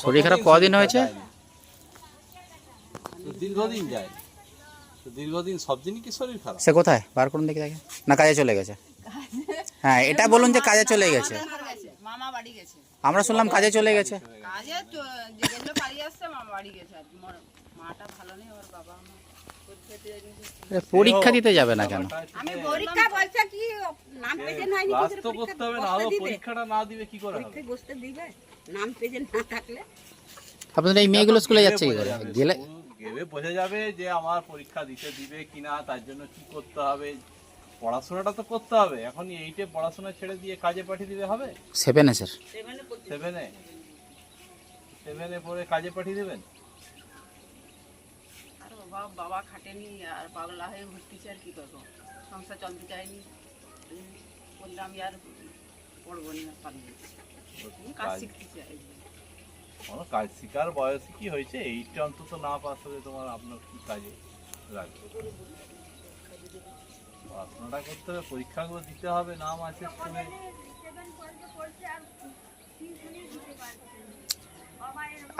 শরীর খারাপ কদিন হয়েছে? দীর্ঘদিন যায় তো, দীর্ঘদিন সব দিনই কি শরীর খারাপ? সে কোথায় বার করুন দেখি দেখে, না কাজে চলে গেছে? হ্যাঁ এটা বলুন যে কাজে চলে গেছে। মামা বাড়ি গেছে, আমরা শুনলাম কাজে চলে গেছে। কাজে যেগুলো পালিয়ে আসছে মামা বাড়ি গেছে আর কি। মাটা ভালো নেই, ওর বাবা মা পরীক্ষা দিতে যাবে না কেন? আমি পরীক্ষা বলছে কি নাম প্রেজেন্ট হয়নি, ক্লাস তো করতে হবে, না হলে পরীক্ষাটা না দিবে কি করে হবে? বসতে দিবে, নাম প্রেজেন্ট না থাকলে। আপনাদের এই মেয়েগুলো স্কুলে যাচ্ছে কি করে? গেলে গেলে বোঝা যাবে যে আমার পরীক্ষা দিতে দিবে কিনা, তার জন্য কি করতে হবে। পড়াশোনাটা তো করতে হবে। এখন 8-এ পড়াশোনা ছেড়ে দিয়ে কাজে পাঠিয়ে দিলে হবে? 7-এ স্যার। 7-এ পড়ে কাজে পাঠিয়ে দেবেন? আর বাবা খাটেনি আর পাগলা হয়ে ঘুরতেছে, আর কি করবো, সংসার চলতে চায়নি বললে আমি আর পড়বো না, পালিয়ে কাজ শিখতে চাই। আমার কাজ শিকার বয়স কি হয়েছে? 8-এ অন্তত না পাস হলে তোমার আপনার কি কাজে লাগবে? পড়াশোনাটা করতে হবে, পরীক্ষাগুলো দিতে হবে, নাম আছে স্কুলে।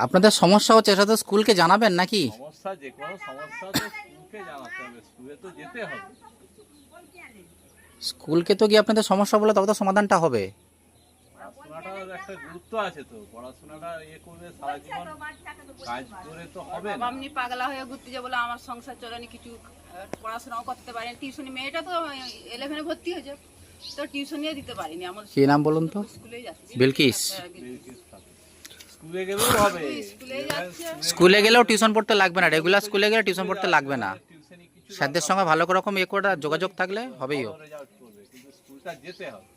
আপনাদের সমস্যা হচ্ছে, সেটা তো স্কুলকে জানাবেন নাকি? সমস্যা, যে কোনো সমস্যা তো স্কুলকে জানাতে হবে, স্কুলে তো যেতে হবে। স্কুলকে তো গিয়ে আপনাদের সমস্যা বলে তবে তো সমাধানটা হবে। পড়াশোনাটার একটা গুরুত্ব আছে তো, পড়াশোনাটা করলে সারা জীবন কাজ করে তো হবে না। আপনি পাগলা হয়ে ঘুরতে যাবো বলে আমার সংসার চলেনি, কিছু পড়াশোনাও করতে পারিনি। টিউশনি মেয়েটা তো 11-এ ভর্তি হয়েছে, তো টিউশনিও দিতে পারিনি। আমার কি নাম বলুন তো? স্কুলেই যাচ্ছে বিলকিস। স্কুলে গেলেও হবে, স্কুলেই যাচ্ছে। স্কুলে গেলেও টিউশন পড়তে লাগবে না, রেগুলার স্কুলে গেলে টিউশন পড়তে লাগবে না। স্যারদের সঙ্গে ভালো রকম করে যোগাযোগ থাকলে হবেই। রেজাল্ট করবে, কিন্তু স্কুলটা যেতে হবে।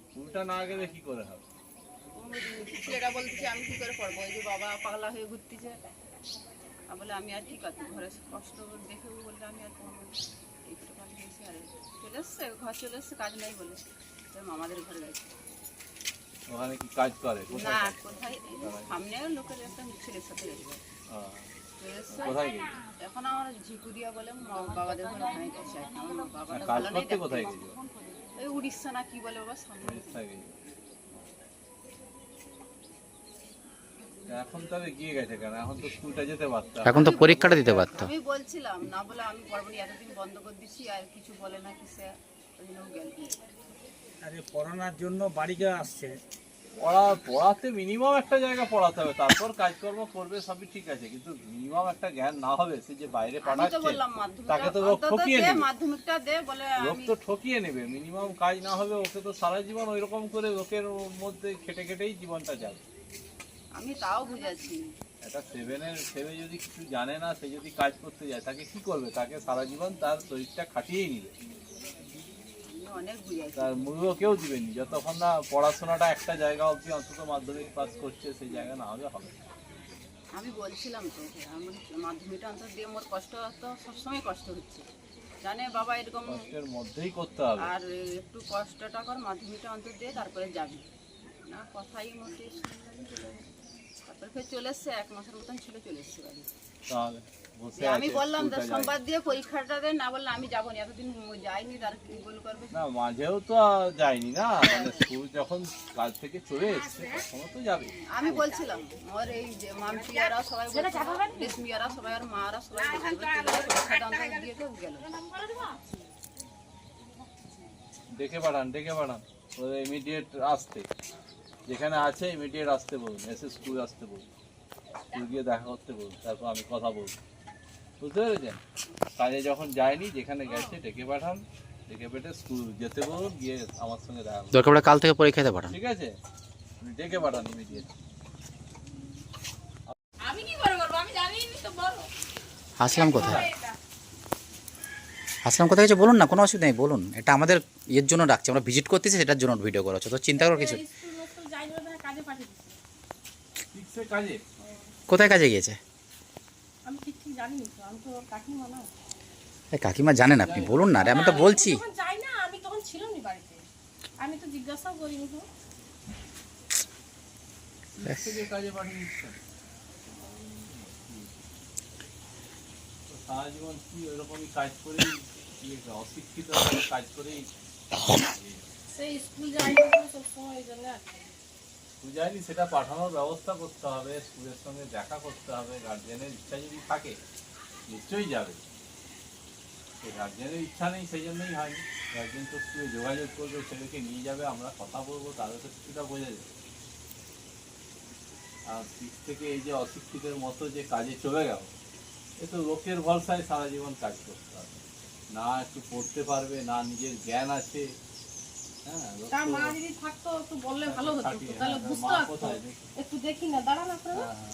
স্কুলটা না গেলে কি করে হবে? ছেলেটা বলছে আমি কি করে পড়বো, এই যে বাবা পাগলা হয়ে ঘুরতেছে। বলে আমি আর কি করছি, ঘরে কষ্ট দেখে বললে আমি আর পড়বো না। একটু কাজ হয়েছে আর চলে এসছে, ঘর চলে এসছে, কাজ নেই বলে মামাদের ঘরে গেছে। ওখানে কি কাজ করে? না কোথায়, সামনে লোকের একটা ছেলের সাথে গেছে। কোথায় গেছে? এখন আমার ঝিকুরিয়া বলে বাবাদের ঘরে ওখানে গেছে। আমার বাবাটা কাজ ভালো নেই, করতে কোথায় গেছে? ওই উড়িষ্যা না কি বলে বাবা, সামনে। এখন তবে গিয়ে গেছে কেন? এখন তো স্কুলটা যেতে পারতো, এখন তো পরীক্ষাটা দিতে পারতো। আমি বলছিলাম না বলে আমি পড়বো না, এতদিন বন্ধ করে দিচ্ছি আর কিছু বলে না কি স্যার, ওই জন্য গেল। আরে পড়ানোর জন্য বাড়িতে আসছে, পড়াতে মিনিমাম একটা জায়গা পড়াতে হবে, তারপর কাজকর্ম করবে, সবই ঠিক আছে, কিন্তু মিনিমাম একটা জ্ঞান না হবে। সে যে বাইরে পাঠাচ্ছে তাকে তো লোক ঠকিয়ে নেবে, মাধ্যমিকটা দে বলে, লোক তো ঠকিয়ে নেবে। মিনিমাম কাজ না হবে, ওকে তো সারা জীবন ওই রকম করে লোকের মধ্যে খেটে খেটেই জীবনটা যাবে। আমি তাও বুঝাচ্ছি। একটা 7-এর ছেলে যদি কিছু জানে না, সে যদি কাজ করতে যায়, তাকে কি করবে? তাকে সারা জীবন তার শরীরটা খাটিয়েই নিবে, অনেক বুঝাচ্ছি। তার মূল্য কেউ দিবেনি যতক্ষণ না পড়াশোনাটা একটা জায়গা অবধি অন্তত মাধ্যমিক পাস করছে, সেই জায়গা না হলে হবে। আমি বলছিলাম তো আমার মাধ্যমিকটা অন্তত দিয়ে, মোর কষ্ট তো সবসময় কষ্ট হচ্ছে জানে বাবা, এরকম কষ্টের মধ্যেই করতে হবে। আর একটু কষ্টটা কর, মাধ্যমিকটা অন্তত দিয়ে তারপরে যাবি না, কথাই মোটে তারপরে ফের চলে এসছে, 1 মাসের মতন ছিল, চলে এসছে বাড়ি। তাহলে বসে আমি আছে, বললাম স্কুলটা সোমবার দিয়ে পরীক্ষাটা দেন, না বললে আমি যাবো না, এতদিন যাইনি, তার কি বল করবে না, মাঝেও তো যায়নি না, মানে স্কুল যখন কাজ থেকে চলে এসছে তখনও তো যাবে। আমি বলছিলাম ওর এই যে মামপিয়ারা সবাই রেশমিয়ারা সবাই, আর মারা সবাই পরীক্ষাটা অন্তত দিয়ে তো গেল। ডেকে পাঠান ওদের ইমিডিয়েট আসতে, যেখানে আছে ইমিডিয়েট আসতে বলুন, এসে স্কুল আসতে বলুন, স্কুল গিয়ে দেখা করতে বলুন, তারপর আমি কথা বলবো। বুঝতে পেরেছেন? কাজে যখন যায়নি, যেখানে গেছে ডেকে পাঠান, ডেকে পেটে স্কুল যেতে বলুন, গিয়ে আমার সঙ্গে দেখা করুন। দরকার পড়লে কাল থেকে পরীক্ষা দিতে পাঠান। ঠিক আছে, ডেকে পাঠান ইমিডিয়েট। আমি কি করে বলবো, আমি জানি তো বলো। আসলাম কোথায় গেছে বলুন না, কোনো অসুবিধা নেই, বলুন। এটা আমাদের ইয়ের জন্য রাখছি, আমরা ভিজিট করতেছি, সেটার জন্য ভিডিও করা হচ্ছে, তো চিন্তা করার কিছু। কাজে কোথায় কাজে গিয়েছে? কাকিমা জানেন আপনি, বলুন না। আমি তো বলছি আমি তখন ছিলাম না বাড়িতে, আমি তো জিজ্ঞাসাও করিনি। কাজে পাঠিয়ে দিচ্ছেন সারা জীবন, কি ওইরকমই কাজ করেই, অশিক্ষিত কাজ করেই সেই স্কুল যাই সবসময়, এই জন্য স্কুল যায়নি সেটা পাঠানোর ব্যবস্থা করতে হবে, স্কুলের সঙ্গে দেখা করতে হবে। গার্জেনের ইচ্ছা যদি থাকে নিশ্চয়ই যাবে, গার্জেনের ইচ্ছা নেই সেই জন্যই হয়নি। গার্জেন তো স্কুলে যোগাযোগ করবে, ছেলেকে নিয়ে যাবে, আমরা কথা বলবো, তাদের তো কিছুটা বোঝা যাবে। আর দিক থেকে এই যে অশিক্ষিতের মতো যে কাজে চলে গেল, এ তো লোকের ভরসায় সারা জীবন কাজ করতে হবে, না একটু পড়তে পারবে, না নিজের জ্ঞান আছে। হ্যাঁ, লোক তার তো- মা যদি থাকতো একটু বললে ভালো হতো, খাটিয়ে, তাহলে হ্যাঁ, বুঝতে মা পারতো। কোথায় দেখি? একটু দেখি না, দাঁড়ান আপনারা। হ্যাঁ, হ্যাঁ।